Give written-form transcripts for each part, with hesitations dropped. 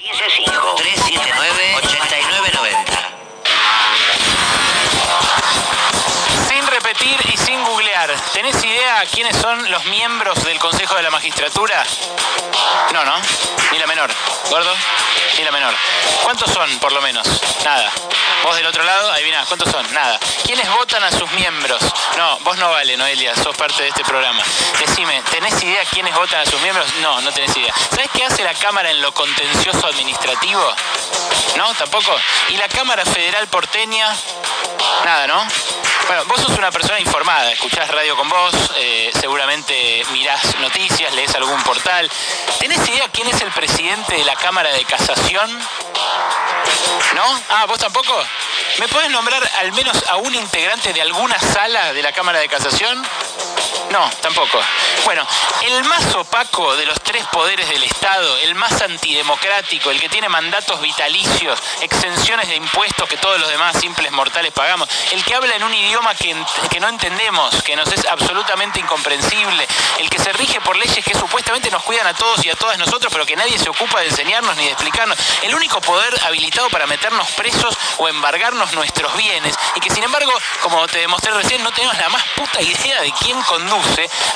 155-379-8990. Sin repetir y sin googlear, ¿tenés idea quiénes son los miembros del Consejo de la Magistratura? No, ni la menor. ¿Gordo? Ni la menor. ¿Cuántos son, por lo menos? Nada. Vos del otro lado, adivinás, ¿cuántos son? Nada. ¿Quiénes votan a sus miembros? No, vos no vale, Noelia, sos parte de este programa. Decime, ¿tenés idea quiénes votan a sus miembros? No tenés idea. ¿Sabés qué hace la Cámara en lo contencioso administrativo? ¿No? ¿Tampoco? ¿Y la Cámara Federal porteña? Nada, ¿no? Bueno, vos sos una persona informada, escuchás Radio con Voz, seguramente mirás noticias, lees algún portal. ¿Tenés idea quién es el presidente de la Cámara de Casación? ¿No? ¿Vos tampoco? ¿Me podés nombrar al menos a un integrante de alguna sala de la Cámara de Casación? No, tampoco. Bueno, el más opaco de los tres poderes del Estado, el más antidemocrático, el que tiene mandatos vitalicios, exenciones de impuestos que todos los demás simples mortales pagamos, el que habla en un idioma que no entendemos, que nos es absolutamente incomprensible, el que se rige por leyes que supuestamente nos cuidan a todos y a todas nosotros, pero que nadie se ocupa de enseñarnos ni de explicarnos, el único poder habilitado para meternos presos o embargarnos nuestros bienes, y que sin embargo, como te demostré recién, no tenemos la más puta idea de quién conduce,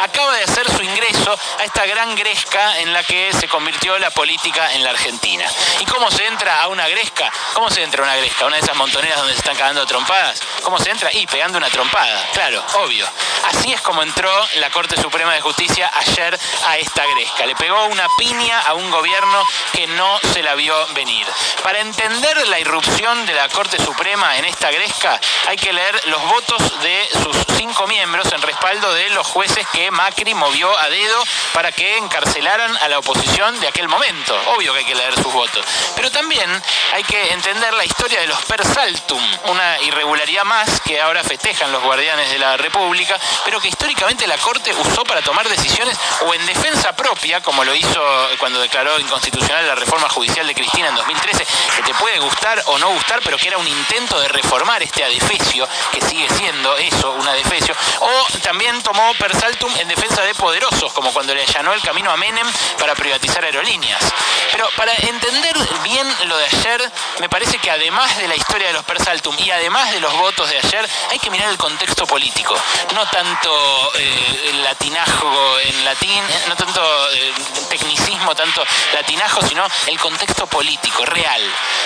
acaba de hacer su ingreso a esta gran gresca en la que se convirtió la política en la Argentina. ¿Y cómo se entra a una gresca? ¿Cómo se entra a una gresca? ¿Una de esas montoneras donde se están cagando a trompadas? ¿Cómo se entra? Pegando una trompada, claro, obvio. Así es como entró la Corte Suprema de Justicia ayer a esta gresca. Le pegó una piña a un gobierno que no se la vio venir. Para entender la irrupción de la Corte Suprema en esta gresca, hay que leer los votos de sus 5 miembros en respaldo de los jueces que Macri movió a dedo para que encarcelaran a la oposición de aquel momento. Obvio que hay que leer sus votos. Pero también hay que entender la historia de los per saltum, una irregularidad más que ahora festejan los guardianes de la República, pero que históricamente la Corte usó para tomar decisiones o en defensa propia, como lo hizo cuando declaró inconstitucional la reforma judicial de Cristina en 2013, que te puede gustar o no gustar, pero que era un intento de reformar este adefesio, que sigue siendo eso, un adefesio, o también tomó per saltum en defensa de poderosos, como cuando le allanó el camino a Menem para privatizar aerolíneas. Pero para entender bien lo de ayer, me parece que además de la historia de los per saltum y además de los votos de ayer, hay que mirar el contexto político. No tanto latinajo en latín, no tanto tecnicismo, tanto latinajo, sino el contexto político, real.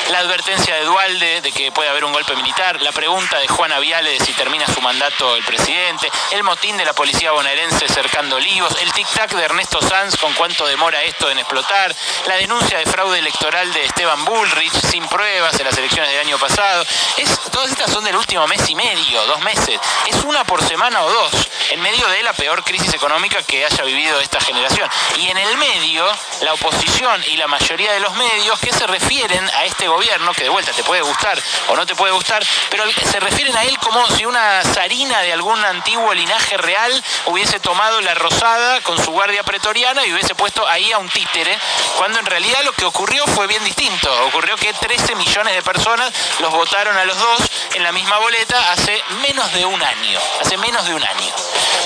La advertencia de Duhalde de que puede haber un golpe militar, la pregunta de Juana Viale de si termina su mandato el presidente, el motín de la policía bonaerense cercando Olivos, el tic-tac de Ernesto Sanz con cuánto demora esto en explotar, la denuncia de fraude electoral de Esteban Bullrich sin pruebas en las elecciones del año pasado. Todas estas son del último mes y medio, 2 meses. Es una por semana o 2, en medio de la peor crisis económica que haya vivido esta generación. Y en el medio, la oposición y la mayoría de los medios que se refieren a este gobierno, que de vuelta te puede gustar o no te puede gustar, pero se refieren a él como si una zarina de algún antiguo linaje real hubiese tomado la rosada con su guardia pretoriana y hubiese puesto ahí a un títere, cuando en realidad lo que ocurrió fue bien distinto. Ocurrió que 13 millones de personas los votaron a los dos en la misma boleta hace menos de un año.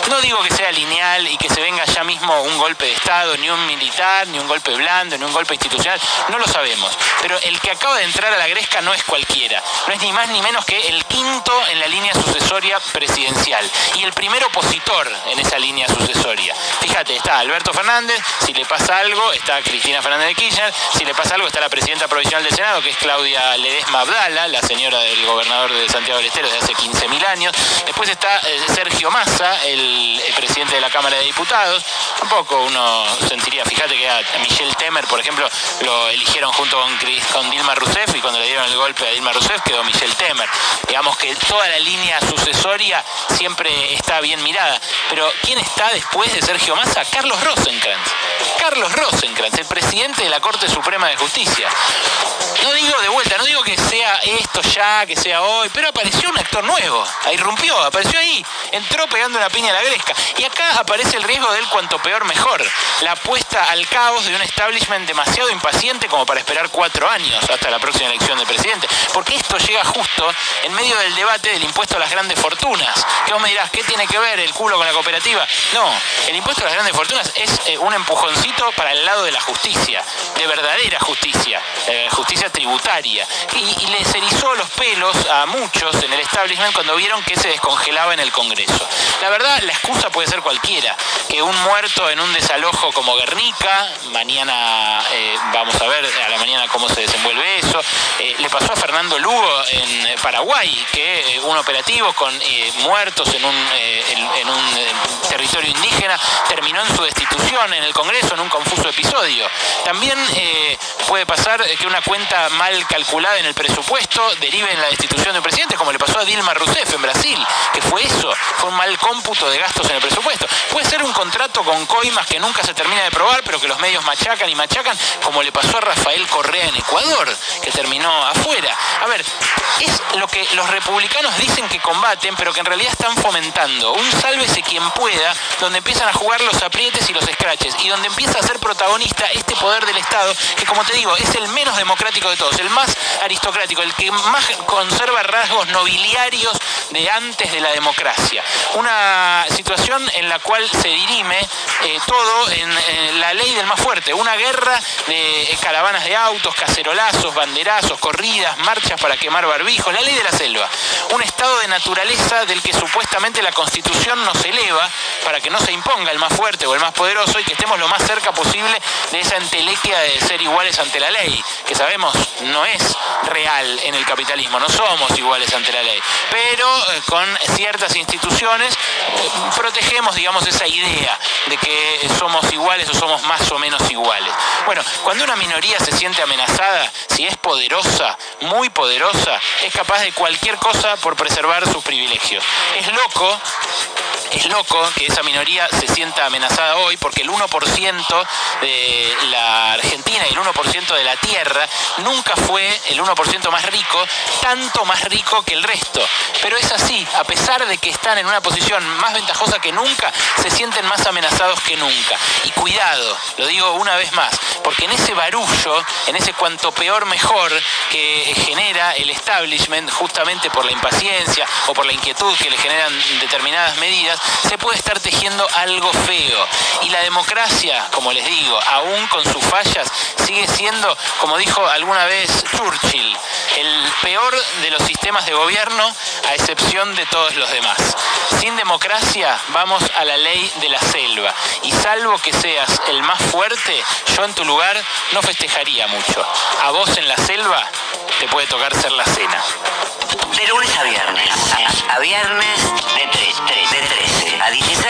No digo que sea lineal y que se venga ya mismo un golpe de Estado, ni un militar, ni un golpe blando, ni un golpe institucional, no lo sabemos. Pero el que acaba de entrar a la gresca no es cualquiera, no es ni más ni menos que el quinto en la línea sucesoria presidencial y el primer opositor en esa línea sucesoria. Fíjate, está Alberto Fernández, si le pasa algo, está Cristina Fernández de Kirchner, si le pasa algo está la presidenta provisional del Senado, que es Claudia Ledesma Abdala, la señora del gobernador de Santiago del Estero desde hace 15.000 años. Después está Sergio Massa, el presidente de la Cámara de Diputados. Tampoco uno sentiría, fíjate que a Michel Temer, por ejemplo, lo eligieron junto con Dilma Rousseff, y cuando le dieron el golpe a Dilma Rousseff quedó Michel Temer. Digamos que toda la línea sucesoria siempre está bien mirada. Pero ¿quién está después de Sergio Massa? Carlos Rosenkrantz, el presidente de la Corte Suprema de Justicia. No digo de vuelta, no digo que sea esto ya, que sea hoy, pero apareció un actor nuevo, irrumpió, apareció ahí, entró pegando una piña a la Gresca. Y acá aparece el riesgo del cuanto peor mejor, la apuesta al caos de un establishment demasiado impaciente como para esperar 4 años hasta la próxima elección de presidente. Porque esto llega justo en medio del debate del impuesto a las grandes fortunas. Que vos me dirás, ¿qué tiene que ver el culo con la cooperativa? No, el impuesto a las grandes fortunas es un empujoncito para el lado de la justicia, de verdadera justicia, justicia tributaria. Y les erizó los pelos a muchos en el establishment cuando vieron que se descongelaba en el Congreso. La verdad, la excusa puede ser cualquiera, que un muerto en un desalojo como Guernica, mañana vamos a ver a la mañana cómo se desenvuelve eso, le pasó a Fernando Lugo en Paraguay, que un operativo con muertos en un territorio indígena terminó en su destitución en el Congreso en un confuso episodio. También puede pasar que una cuenta mal calculada en el presupuesto derive en la destitución del presidente, como le pasó a Dilma Rousseff en Brasil, que fue eso, fue un mal cómputo de gastos en el presupuesto. Puede ser un contrato con coimas que nunca se termina de probar, pero que los medios machacan y machacan, como le pasó a Rafael Correa en Ecuador, que terminó afuera. A ver, es lo que los republicanos dicen que combaten, pero que en realidad están fomentando. Un sálvese quien pueda, donde empiezan a jugar los aprietes y los escraches, y donde empieza a ser protagonista este poder del Estado, que como te digo, es el menos democrático de todos, el más aristocrático, el que más conserva rasgos nobiliarios de antes de la democracia. Una situación en la cual se dirime todo en la ley del más fuerte, una guerra de caravanas de autos, cacerolazos, banderazos, corridas, marchas para quemar barbijos, la ley de la selva, un estado de naturaleza del que supuestamente la Constitución nos eleva para que no se imponga el más fuerte o el más poderoso y que estemos lo más cerca posible de esa entelequia de ser iguales ante la ley, que sabemos no es real en el capitalismo, no somos iguales ante la ley, pero con ciertas instituciones protegemos, digamos, esa idea de que somos iguales o somos más o menos iguales. Bueno, cuando una minoría se siente amenazada, si es poderosa, muy poderosa, es capaz de cualquier cosa por preservar sus privilegios. Es loco que esa minoría se sienta amenazada hoy porque el 1% de la Argentina y el 1% de la tierra nunca fue el 1% más rico, tanto más rico que el resto. Pero es así, a pesar de que están en una posición más ventajosa que nunca, se sienten más amenazados que nunca. Y cuidado, lo digo una vez más, porque en ese barullo, en ese cuanto peor mejor que genera el establishment, justamente por la impaciencia o por la inquietud que le generan determinadas medidas, se puede estar tejiendo algo feo. Y la democracia, como les digo, aún con sus fallas, sigue siendo, como dijo alguna vez Churchill, el peor de los sistemas de gobierno, a excepción de todos los demás. Sin democracia vamos a la ley de la selva. Y salvo que seas el más fuerte, yo en tu lugar no festejaría mucho. A vos en la selva te puede tocar ser la cena. De lunes a viernes. A viernes de 3.